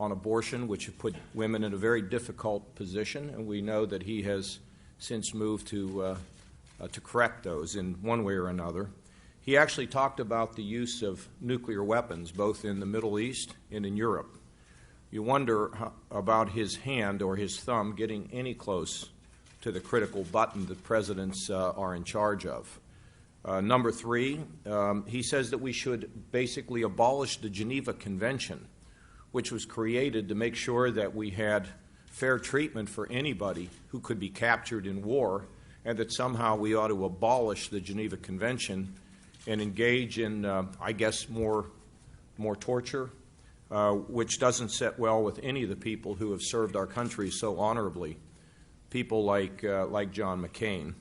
on abortion, which have put women in a very difficult position, and we know that he has since moved to correct those in one way or another. He actually talked about the use of nuclear weapons, both in the Middle East and in Europe. You wonder about his hand or his thumb getting any close to the critical button that presidents are in charge of. Number three, he says that we should basically abolish the Geneva Convention, which was created to make sure that we had fair treatment for anybody who could be captured in war, and that somehow we ought to abolish the Geneva Convention and engage in, I guess, more torture, which doesn't sit well with any of the people who have served our country so honorably, people like John McCain.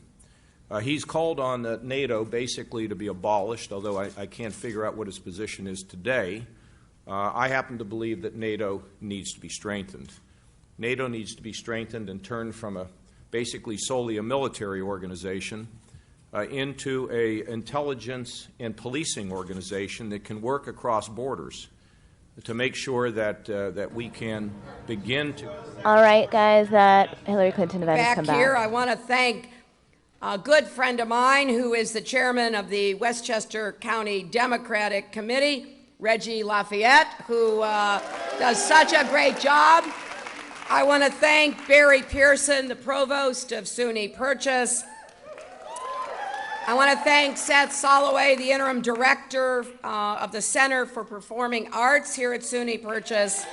He's called on NATO basically to be abolished, although I can't figure out what his position is today. I happen to believe that NATO needs to be strengthened. NATO needs to be strengthened and turned from basically solely a military organization into an intelligence and policing organization that can work across borders to make sure that we can begin to. All right, guys, that Hillary Clinton event has come back. Back here, I want to thank a good friend of mine who is the chairman of the Westchester County Democratic Committee, Reggie Lafayette, who does such a great job. I want to thank Barry Pearson, the provost of SUNY Purchase. I want to thank Seth Soloway, the interim director of the Center for Performing Arts here at SUNY Purchase.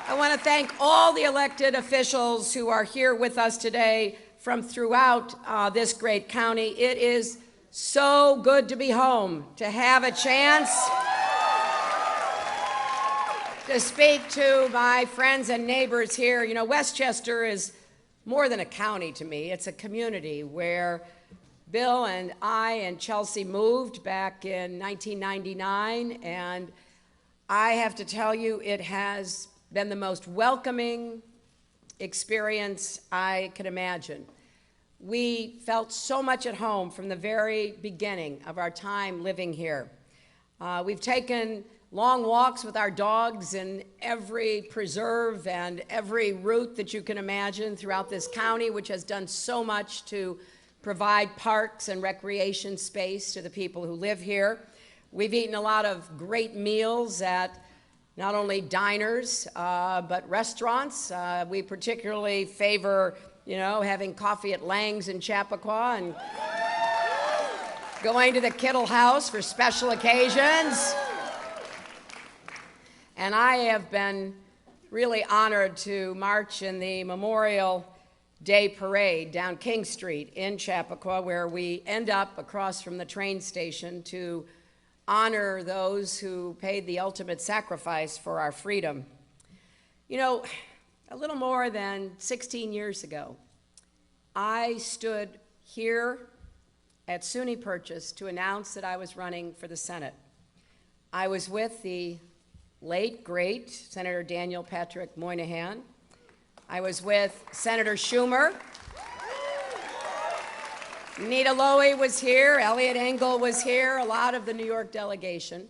I want to thank all the elected officials who are here with us today from throughout this great county. It is so good to be home, to have a chance to speak to my friends and neighbors here. You know, Westchester is more than a county to me. It's a community where Bill and I and Chelsea moved back in 1999, and I have to tell you, it has been the most welcoming experience I could imagine. We felt so much at home from the very beginning of our time living here. We've taken long walks with our dogs in every preserve and every route that you can imagine throughout this county, which has done so much to provide parks and recreation space to the people who live here. We've eaten a lot of great meals at not only diners, but restaurants. We particularly favor, you know, having coffee at Lang's in Chappaqua and going to the Kittle House for special occasions. And I have been really honored to march in the Memorial Day Parade down King Street in Chappaqua, where we end up across from the train station to honor those who paid the ultimate sacrifice for our freedom. You know, a little more than 16 years ago, I stood here at SUNY Purchase to announce that I was running for the Senate. I was with the late, great Senator Daniel Patrick Moynihan. I was with Senator Schumer. Nita Lowey was here, Elliot Engel was here, a lot of the New York delegation.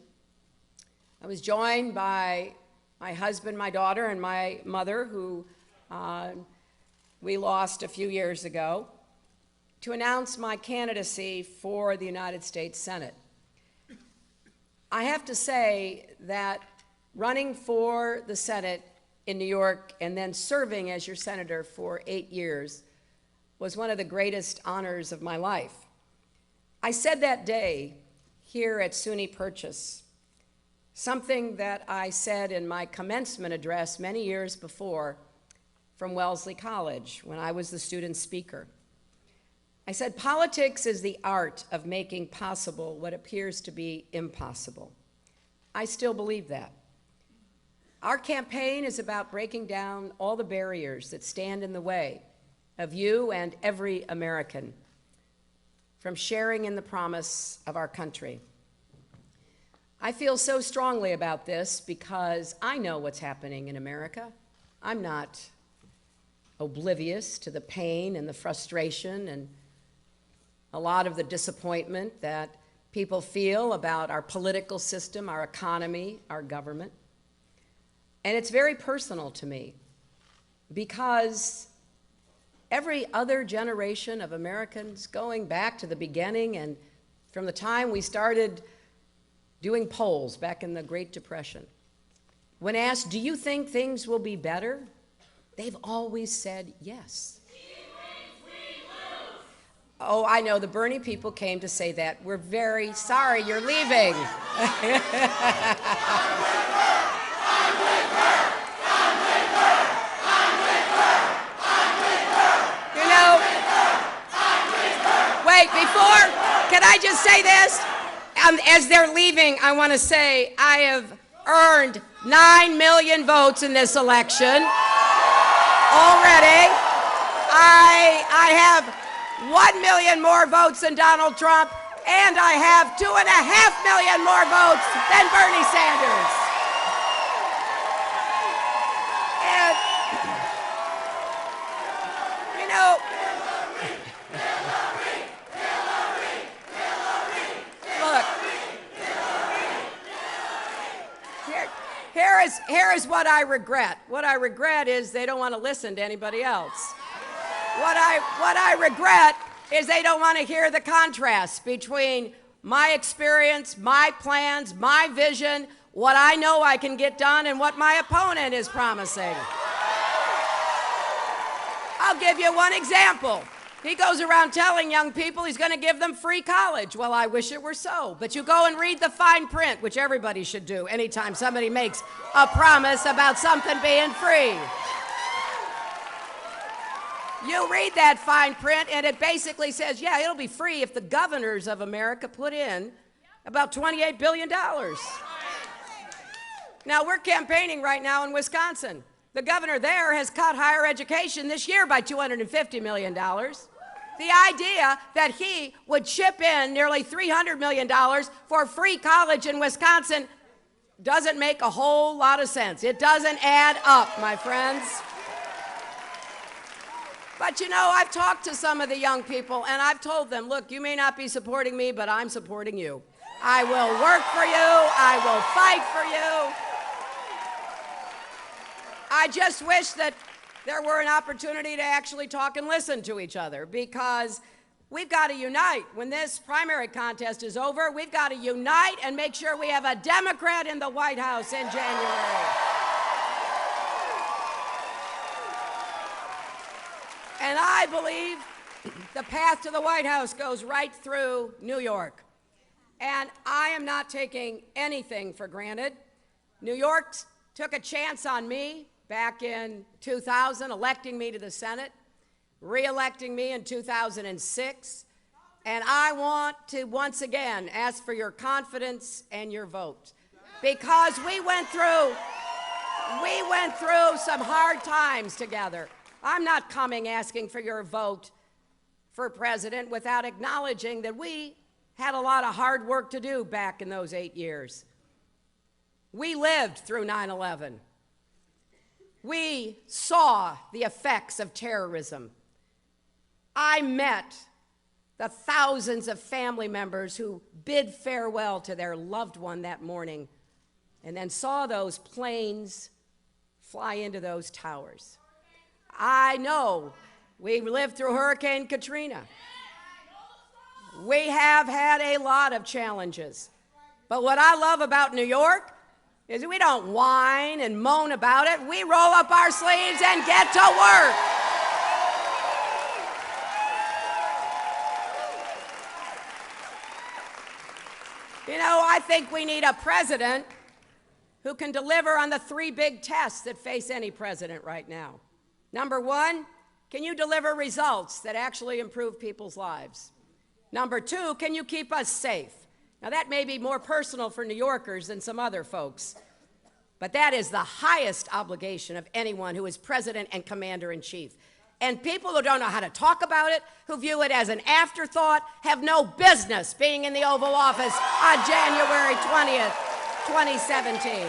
I was joined by my husband, my daughter, and my mother, who we lost a few years ago, to announce my candidacy for the United States Senate. I have to say that running for the Senate in New York and then serving as your senator for 8 years was one of the greatest honors of my life. I said that day here at SUNY Purchase something that I said in my commencement address many years before from Wellesley College when I was the student speaker. I said, politics is the art of making possible what appears to be impossible. I still believe that. Our campaign is about breaking down all the barriers that stand in the way of you and every American from sharing in the promise of our country. I feel so strongly about this because I know what's happening in America. I'm not oblivious to the pain and the frustration and a lot of the disappointment that people feel about our political system, our economy, our government. And it's very personal to me because every other generation of Americans, going back to the beginning and from the time we started doing polls back in the Great Depression, when asked, do you think things will be better? They've always said yes. Oh, I know, the Bernie people came to say that. We're very sorry you're leaving. You know, wait, before, can I just say this? As they're leaving, I want to say I have earned 9 million votes in this election already. I have 1 million more votes than Donald Trump, and I have 2.5 million more votes than Bernie Sanders. And, you know, look, here is what I regret. What I regret is they don't want to listen to anybody else. What I regret is they don't want to hear the contrast between my experience, my plans, my vision, what I know I can get done, and what my opponent is promising. I'll give you one example. He goes around telling young people he's going to give them free college. Well, I wish it were so. But you go and read the fine print, which everybody should do anytime somebody makes a promise about something being free. You read that fine print, and it basically says, yeah, it'll be free if the governors of America put in about $28 billion. Now, we're campaigning right now in Wisconsin. The governor there has cut higher education this year by $250 million. The idea that he would chip in nearly $300 million for free college in Wisconsin doesn't make a whole lot of sense. It doesn't add up, my friends. But you know, I've talked to some of the young people, and I've told them, look, you may not be supporting me, but I'm supporting you. I will work for you. I will fight for you. I just wish that there were an opportunity to actually talk and listen to each other, because we've got to unite. When this primary contest is over, we've got to unite and make sure we have a Democrat in the White House in January. And I believe the path to the White House goes right through New York. And I am not taking anything for granted. New York took a chance on me back in 2000, electing me to the Senate, re-electing me in 2006. And I want to once again ask for your confidence and your vote. Because we went through some hard times together. I'm not coming asking for your vote for president without acknowledging that we had a lot of hard work to do back in those 8 years. We lived through 9/11. We saw the effects of terrorism. I met the thousands of family members who bid farewell to their loved one that morning and then saw those planes fly into those towers. I know we lived through Hurricane Katrina. We have had a lot of challenges. But what I love about New York is we don't whine and moan about it. We roll up our sleeves and get to work. You know, I think we need a president who can deliver on the 3 big tests that face any president right now. Number 1, can you deliver results that actually improve people's lives? Number 2, can you keep us safe? Now, that may be more personal for New Yorkers than some other folks, but that is the highest obligation of anyone who is president and commander-in-chief. And people who don't know how to talk about it, who view it as an afterthought, have no business being in the Oval Office on January 20th, 2017.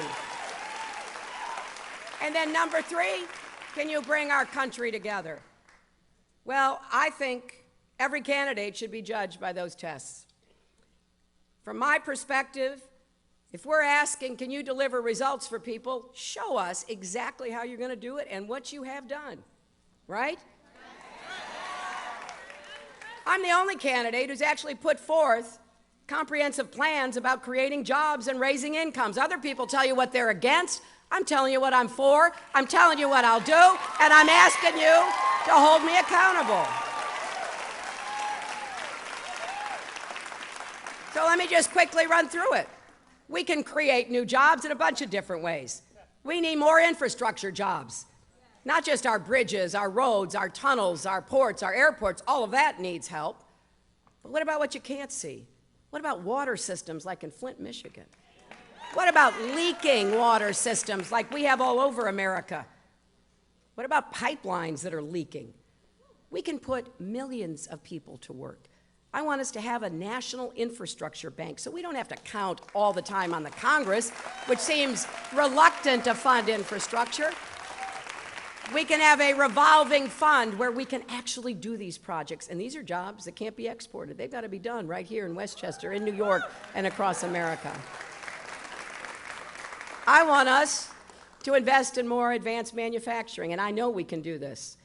And then number 3, can you bring our country together? Well, I think every candidate should be judged by those tests. From my perspective, if we're asking, can you deliver results for people, show us exactly how you're going to do it and what you have done, right? I'm the only candidate who's actually put forth comprehensive plans about creating jobs and raising incomes. Other people tell you what they're against. I'm telling you what I'm for. I'm telling you what I'll do, and I'm asking you to hold me accountable. So let me just quickly run through it. We can create new jobs in a bunch of different ways. We need more infrastructure jobs. Not just our bridges, our roads, our tunnels, our ports, our airports, all of that needs help. But what about what you can't see? What about water systems like in Flint, Michigan? What about leaking water systems like we have all over America? What about pipelines that are leaking? We can put millions of people to work. I want us to have a national infrastructure bank so we don't have to count all the time on the Congress, which seems reluctant to fund infrastructure. We can have a revolving fund where we can actually do these projects. And these are jobs that can't be exported. They've got to be done right here in Westchester, in New York, and across America. I want us to invest in more advanced manufacturing, and I know we can do this.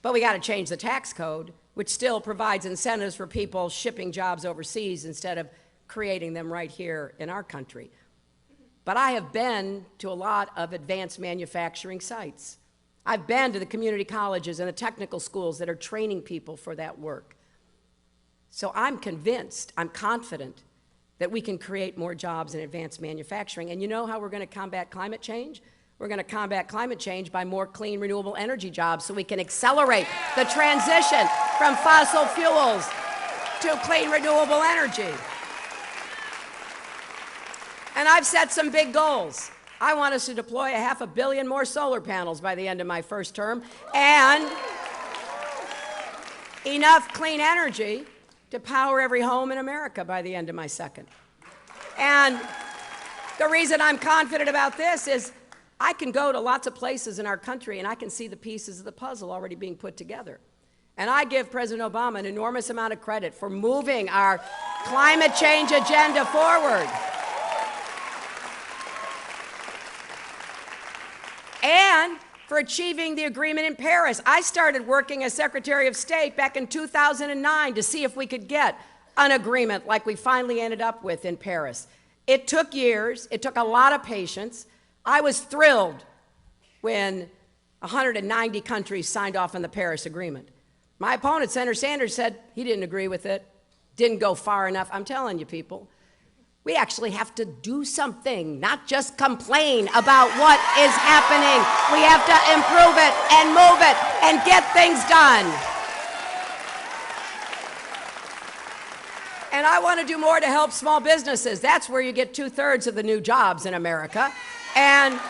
But we got to change the tax code, which still provides incentives for people shipping jobs overseas instead of creating them right here in our country. But I have been to a lot of advanced manufacturing sites. I've been to the community colleges and the technical schools that are training people for that work. So I'm convinced, I'm confident that we can create more jobs in advanced manufacturing. And you know how we're going to combat climate change? We're going to combat climate change by more clean, renewable energy jobs so we can accelerate the transition from fossil fuels to clean, renewable energy. And I've set some big goals. I want us to deploy 500 million more solar panels by the end of my first term, and enough clean energy to power every home in America by the end of my second. And the reason I'm confident about this is I can go to lots of places in our country and I can see the pieces of the puzzle already being put together. And I give President Obama an enormous amount of credit for moving our climate change agenda forward. And for achieving the agreement in Paris. I started working as Secretary of State back in 2009 to see if we could get an agreement like we finally ended up with in Paris. It took years. It took a lot of patience. I was thrilled when 190 countries signed off on the Paris Agreement. My opponent, Senator Sanders, said he didn't agree with it, didn't go far enough. I'm telling you, people, we actually have to do something, not just complain about what is happening. We have to improve it and move it and get things done. And I want to do more to help small businesses. That's where you get 2/3 of the new jobs in America. And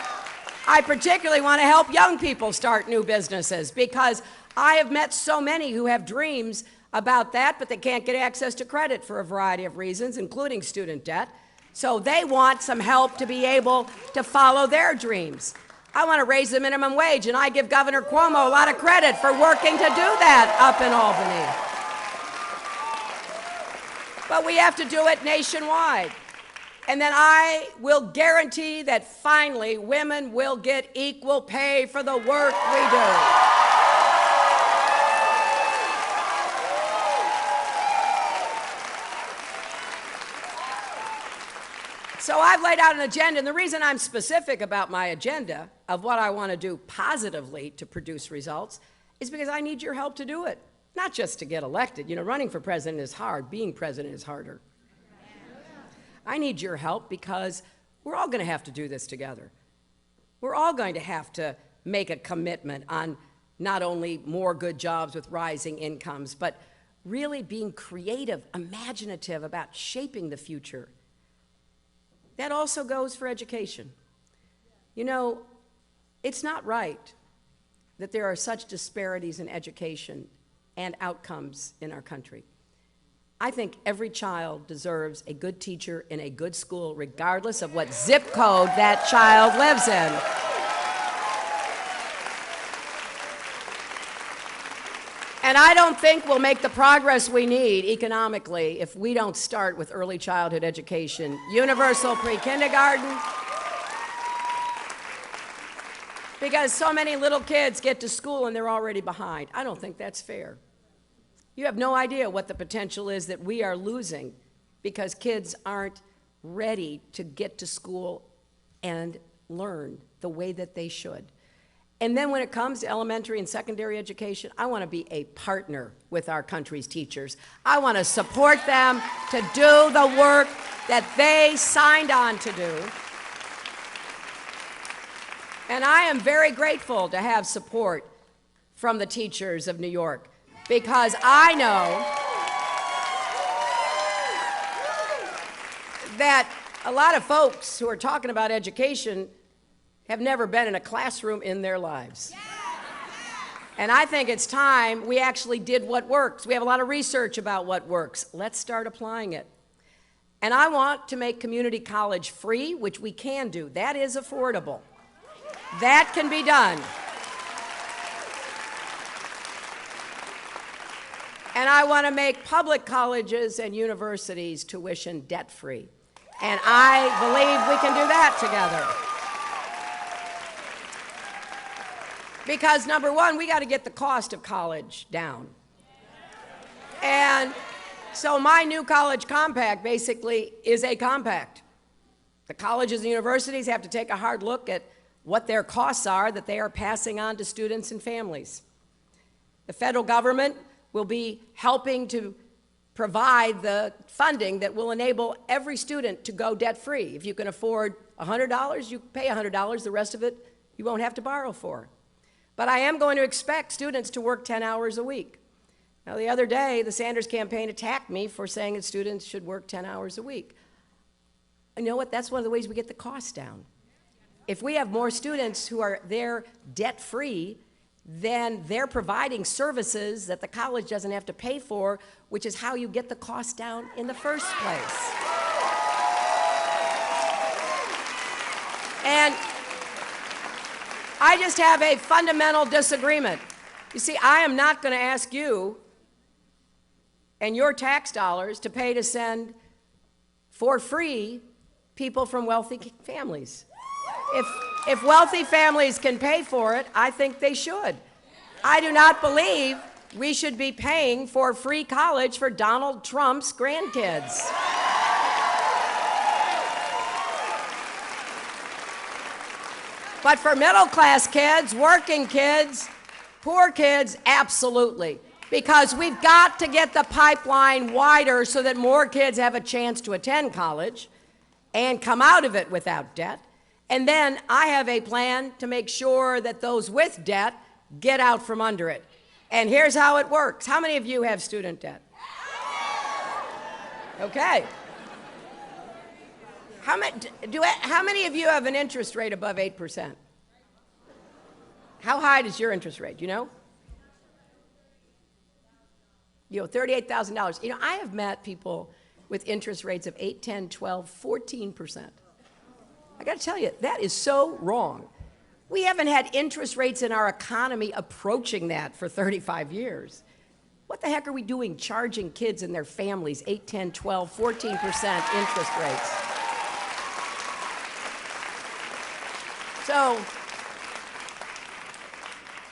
I particularly want to help young people start new businesses because I have met so many who have dreams about that, but they can't get access to credit for a variety of reasons, including student debt. So they want some help to be able to follow their dreams. I want to raise the minimum wage, and I give Governor Cuomo a lot of credit for working to do that up in Albany. But we have to do it nationwide. And then I will guarantee that finally women will get equal pay for the work we do. So I've laid out an agenda, and the reason I'm specific about my agenda of what I want to do positively to produce results is because I need your help to do it, not just to get elected. You know, running for president is hard. Being president is harder. I need your help because we're all going to have to do this together. We're all going to have to make a commitment on not only more good jobs with rising incomes, but really being creative, imaginative about shaping the future. That also goes for education. You know, it's not right that there are such disparities in education and outcomes in our country. I think every child deserves a good teacher in a good school, regardless of what zip code that child lives in. And I don't think we'll make the progress we need economically if we don't start with early childhood education, universal pre-kindergarten, because so many little kids get to school and they're already behind. I don't think that's fair. You have no idea what the potential is that we are losing because kids aren't ready to get to school and learn the way that they should. And then when it comes to elementary and secondary education, I want to be a partner with our country's teachers. I want to support them to do the work that they signed on to do. And I am very grateful to have support from the teachers of New York because I know that a lot of folks who are talking about education have never been in a classroom in their lives. And I think it's time we actually did what works. We have a lot of research about what works. Let's start applying it. And I want to make community college free, which we can do. That is affordable. That can be done. And I want to make public colleges and universities tuition debt-free. And I believe we can do that together. Because number one, we got to get the cost of college down. And so my new college compact basically is a compact. The colleges and universities have to take a hard look at what their costs are that they are passing on to students and families. The federal government will be helping to provide the funding that will enable every student to go debt-free. If you can afford $100, you pay $100. The rest of it you won't have to borrow for. But I am going to expect students to work 10 hours a week. Now, the other day, the Sanders campaign attacked me for saying that students should work 10 hours a week. You know what? That's one of the ways we get the costs down. If we have more students who are there debt-free, then they're providing services that the college doesn't have to pay for, which is how you get the cost down in the first place. And I just have a fundamental disagreement. You see, I am not going to ask you and your tax dollars to pay to send for free people from wealthy families. If wealthy families can pay for it, I think they should. I do not believe we should be paying for free college for Donald Trump's grandkids. But for middle-class kids, working kids, poor kids, absolutely. Because we've got to get the pipeline wider so that more kids have a chance to attend college and come out of it without debt. And then I have a plan to make sure that those with debt get out from under it. And here's how it works. How many of you have student debt? Okay. How many of you have an interest rate above 8%? How high is your interest rate? You know? You know, $38,000. You know, I have met people with interest rates of 8, 10, 12, 14%. I got to tell you, that is so wrong. We haven't had interest rates in our economy approaching that for 35 years. What the heck are we doing charging kids and their families 8, 10, 12, 14% interest rates? So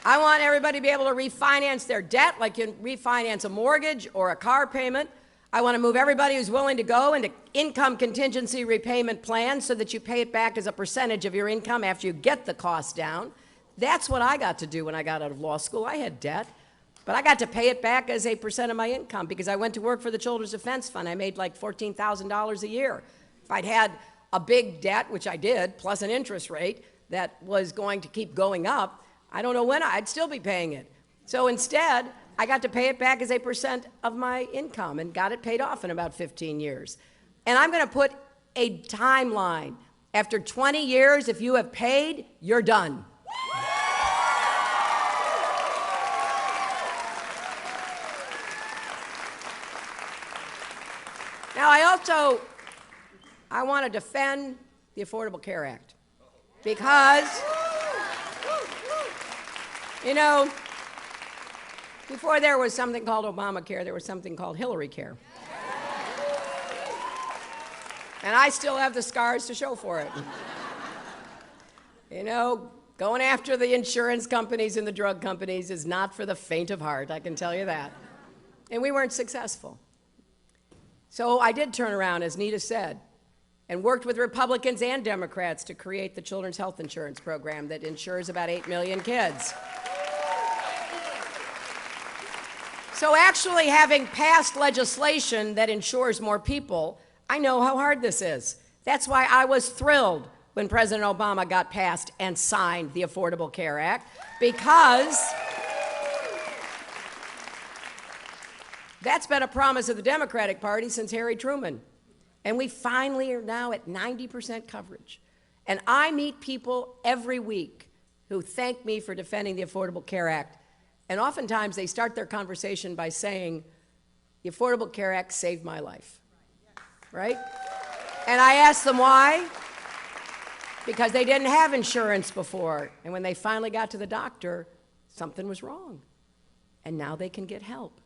I want everybody to be able to refinance their debt like you refinance a mortgage or a car payment. I want to move everybody who's willing to go into income contingency repayment plans so that you pay it back as a percentage of your income after you get the cost down. That's what I got to do when I got out of law school. I had debt, but I got to pay it back as a percent of my income because I went to work for the Children's Defense Fund. I made like $14,000 a year. If I'd had a big debt, which I did, plus an interest rate that was going to keep going up, I don't know when I'd still be paying it. So instead, I got to pay it back as a percent of my income and got it paid off in about 15 years. And I'm going to put a timeline. After 20 years, if you have paid, you're done. Now, I want to defend the Affordable Care Act because, you know, Before there was something called Obamacare, there was something called Hillary Care. And I still have the scars to show for it. You know, going after the insurance companies and the drug companies is not for the faint of heart, I can tell you that. And we weren't successful. So I did turn around, as Nita said, and worked with Republicans and Democrats to create the Children's Health Insurance Program that insures about 8 million kids. So actually having passed legislation that insures more people, I know how hard this is. That's why I was thrilled when President Obama got passed and signed the Affordable Care Act, because that's been a promise of the Democratic Party since Harry Truman. And we finally are now at 90% coverage. And I meet people every week who thank me for defending the Affordable Care Act. And oftentimes they start their conversation by saying, the Affordable Care Act saved my life, right? And I ask them why. Because they didn't have insurance before. And when they finally got to the doctor, something was wrong. And now they can get help.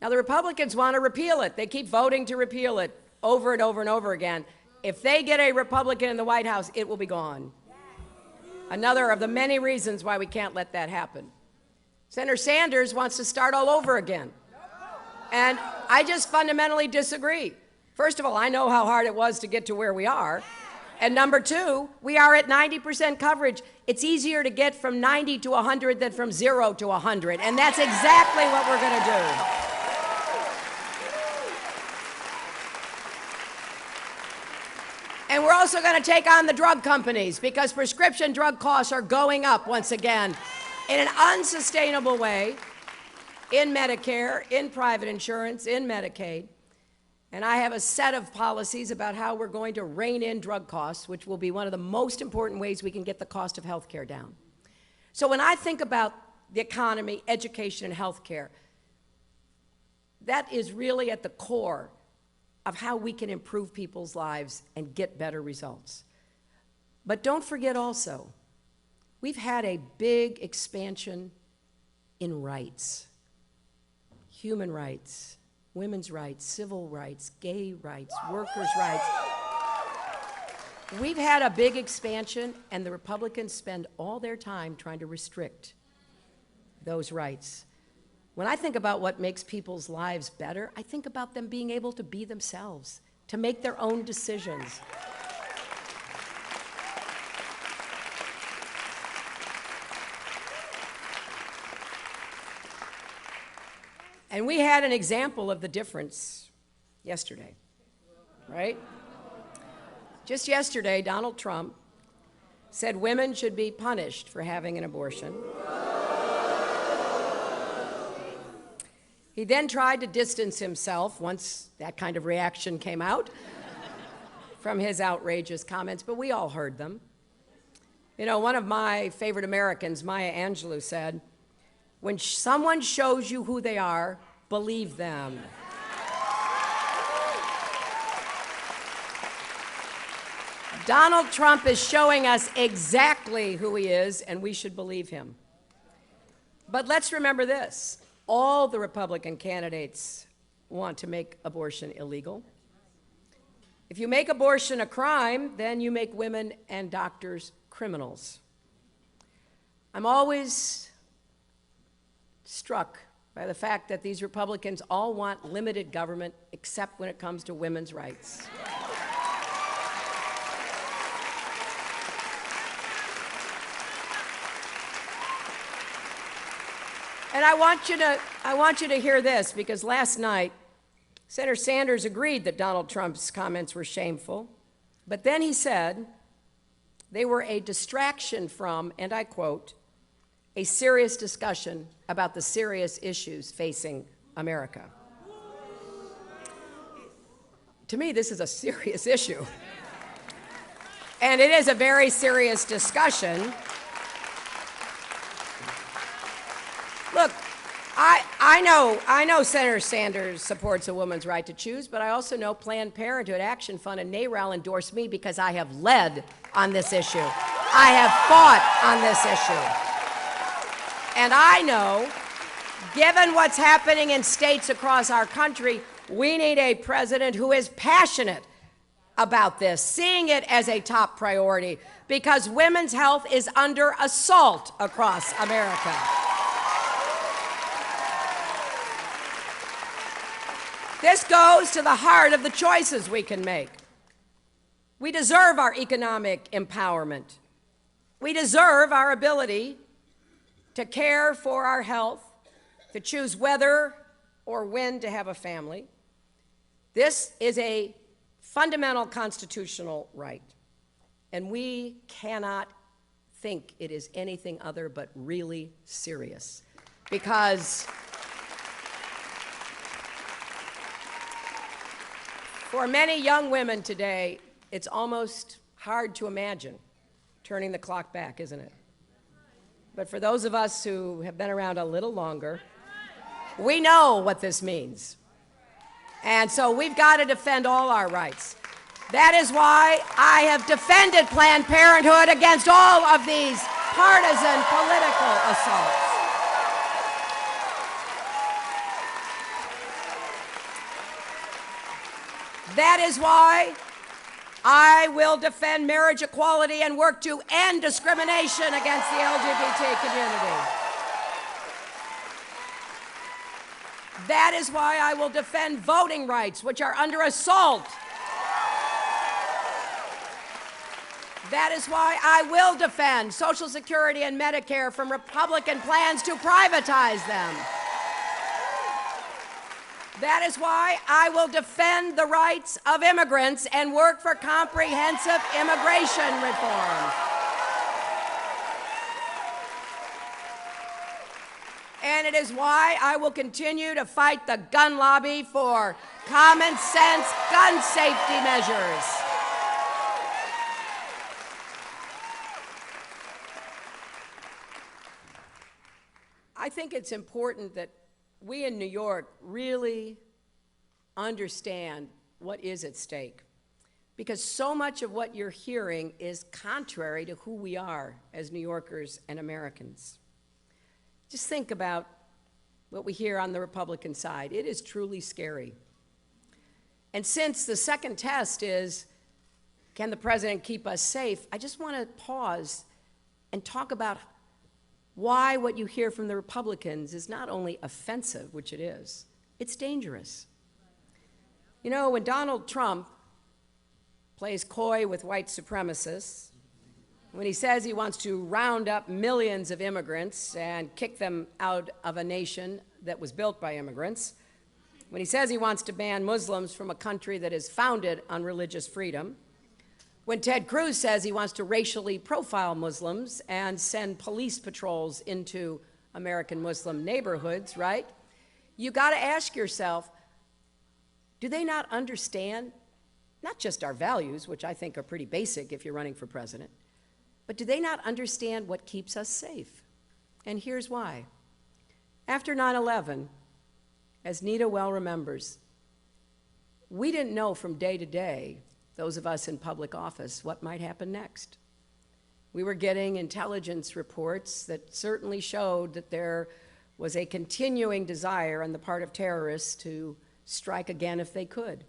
Now the Republicans want to repeal it. They keep voting to repeal it over and over and over again. If they get a Republican in the White House, it will be gone. Another of the many reasons why we can't let that happen. Senator Sanders wants to start all over again. And I just fundamentally disagree. First of all, I know how hard it was to get to where we are. And number two, we are at 90% coverage. It's easier to get from 90 to 100 than from 0 to 100. And that's exactly what we're going to do. And we're also going to take on the drug companies, because prescription drug costs are going up once again in an unsustainable way in Medicare, in private insurance, in Medicaid. And I have a set of policies about how we're going to rein in drug costs, which will be one of the most important ways we can get the cost of health care down. So when I think about the economy, education, and health care, that is really at the core of how we can improve people's lives and get better results. But don't forget also, we've had a big expansion in rights, human rights, women's rights, civil rights, gay rights, workers' rights. We've had a big expansion, and the Republicans spend all their time trying to restrict those rights. When I think about what makes people's lives better, I think about them being able to be themselves, to make their own decisions. And we had an example of the difference yesterday, right? Just yesterday, Donald Trump said women should be punished for having an abortion. He then tried to distance himself once that kind of reaction came out from his outrageous comments, but we all heard them. You know, one of my favorite Americans, Maya Angelou, said, when someone shows you who they are, believe them. Donald Trump is showing us exactly who he is, and we should believe him. But let's remember this. All the Republican candidates want to make abortion illegal. If you make abortion a crime, then you make women and doctors criminals. I'm always struck by the fact that these Republicans all want limited government, except when it comes to women's rights. And I want you to hear this, because last night, Senator Sanders agreed that Donald Trump's comments were shameful, but then he said they were a distraction from, and I quote, a serious discussion about the serious issues facing America. To me, this is a serious issue. And it is a very serious discussion. Look, I know Senator Sanders supports a woman's right to choose, but I also know Planned Parenthood Action Fund and NARAL endorse me because I have led on this issue. I have fought on this issue. And I know Given what's happening in states across our country, we need a president who is passionate about this, seeing it as a top priority, because women's health is under assault across America. This goes to the heart of the choices we can make. We deserve our economic empowerment. We deserve our ability to care for our health, to choose whether or when to have a family. This is a fundamental constitutional right, and we cannot think it is anything other but really serious, because for many young women today, it's almost hard to imagine turning the clock back, isn't it? But for those of us who have been around a little longer, we know what this means. And so we've got to defend all our rights. That is why I have defended Planned Parenthood against all of these partisan political assaults. That is why I will defend marriage equality and work to end discrimination against the LGBT community. That is why I will defend voting rights, which are under assault. That is why I will defend Social Security and Medicare from Republican plans to privatize them. That is why I will defend the rights of immigrants and work for comprehensive immigration reform. And it is why I will continue to fight the gun lobby for common sense gun safety measures. I think it's important that we in New York really understand what is at stake, because so much of what you're hearing is contrary to who we are as New Yorkers and Americans. Just think about what we hear on the Republican side. It is truly scary. And since the second test is, can the president keep us safe, I just want to pause and talk about why what you hear from the Republicans is not only offensive, which it is, it's dangerous. You know, when Donald Trump plays coy with white supremacists, when he says he wants to round up millions of immigrants and kick them out of a nation that was built by immigrants, when he says he wants to ban Muslims from a country that is founded on religious freedom, when Ted Cruz says he wants to racially profile Muslims and send police patrols into American Muslim neighborhoods, right? You got to ask yourself, do they not understand not just our values, which I think are pretty basic if you're running for president, but do they not understand what keeps us safe? And here's why. After 9/11, as Nita well remembers, we didn't know from day to day, those of us in public office, what might happen next. We were getting intelligence reports that certainly showed that there was a continuing desire on the part of terrorists to strike again if they could.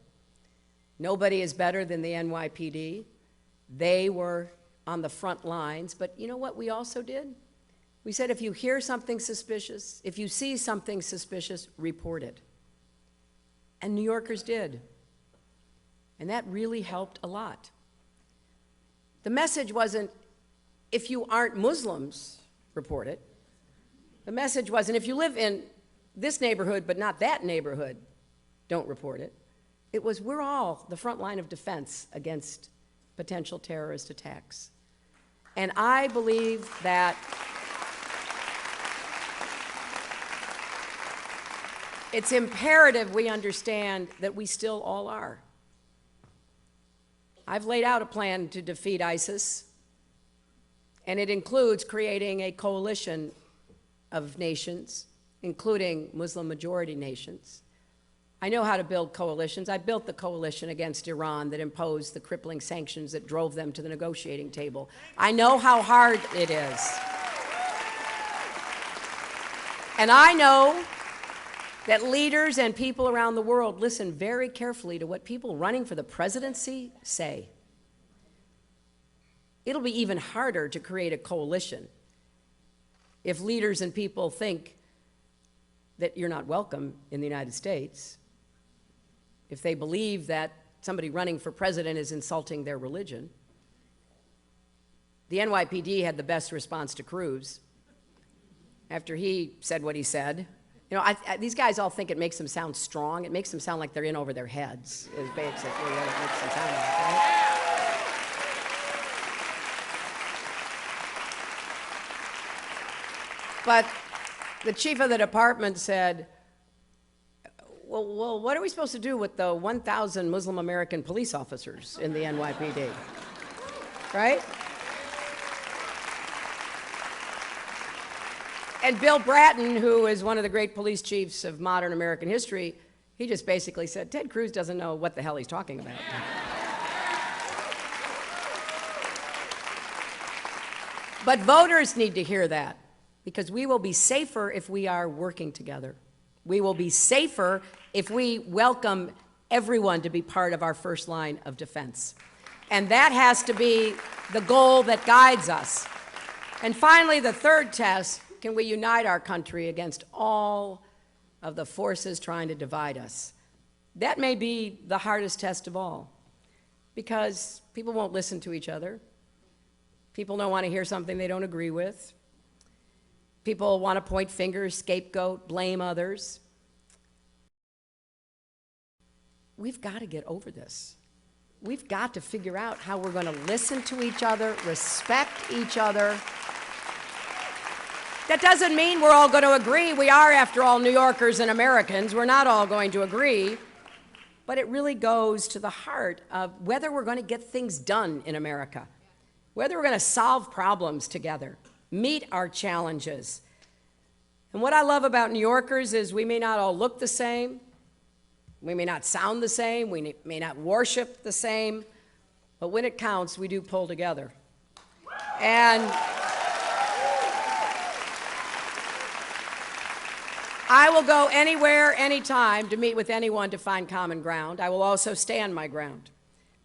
Nobody is better than the NYPD. They were on the front lines, but you know what we also did? We said, if you hear something suspicious, if you see something suspicious, report it. And New Yorkers did. And that really helped a lot. The message wasn't, if you aren't Muslims, report it. The message wasn't, if you live in this neighborhood but not that neighborhood, don't report it. It was, we're all the front line of defense against potential terrorist attacks. And I believe that it's imperative we understand that we still all are. I've laid out a plan to defeat ISIS, and it includes creating a coalition of nations, including Muslim-majority nations. I know how to build coalitions. I built the coalition against Iran that imposed the crippling sanctions that drove them to the negotiating table. I know how hard it is. And I know that leaders and people around the world listen very carefully to what people running for the presidency say. It'll be even harder to create a coalition if leaders and people think that you're not welcome in the United States, if they believe that somebody running for president is insulting their religion. The NYPD had the best response to Cruz after he said what he said. You know, these guys all think it makes them sound strong. It makes them sound like they're in over their heads, is basically what it makes them sound like, right? But the chief of the department said, well, what are we supposed to do with the 1,000 Muslim American police officers in the NYPD, right? And Bill Bratton, who is one of the great police chiefs of modern American history, he just basically said, Ted Cruz doesn't know what the hell he's talking about. But voters need to hear that, because we will be safer if we are working together. We will be safer if we welcome everyone to be part of our first line of defense. And that has to be the goal that guides us. And finally, the third test: can we unite our country against all of the forces trying to divide us? That may be the hardest test of all, because people won't listen to each other. People don't want to hear something they don't agree with. People want to point fingers, scapegoat, blame others. We've got to get over this. We've got to figure out how we're going to listen to each other, respect each other. That doesn't mean we're all going to agree. We are, after all, New Yorkers and Americans. We're not all going to agree. But it really goes to the heart of whether we're going to get things done in America, whether we're going to solve problems together, meet our challenges. And what I love about New Yorkers is we may not all look the same, we may not sound the same, we may not worship the same, but when it counts, we do pull together. And I will go anywhere, anytime to meet with anyone to find common ground. I will also stand my ground.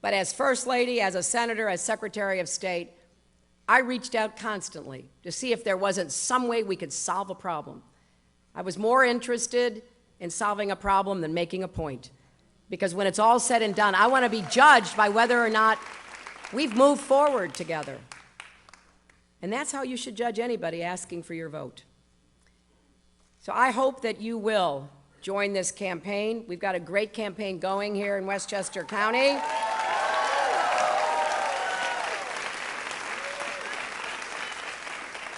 But as First Lady, as a senator, as Secretary of State, I reached out constantly to see if there wasn't some way we could solve a problem. I was more interested in solving a problem than making a point. Because when it's all said and done, I want to be judged by whether or not we've moved forward together. And that's how you should judge anybody asking for your vote. So I hope that you will join this campaign. We've got a great campaign going here in Westchester County.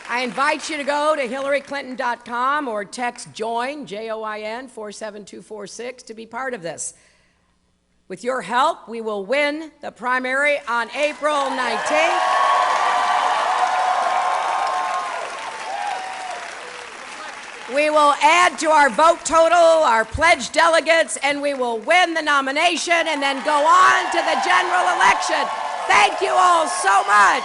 I invite you to go to HillaryClinton.com or text JOIN, J-O-I-N, 47246 to be part of this. With your help, we will win the primary on April 19th. We will add to our vote total, our pledged delegates, and we will win the nomination and then go on to the general election. Thank you all so much.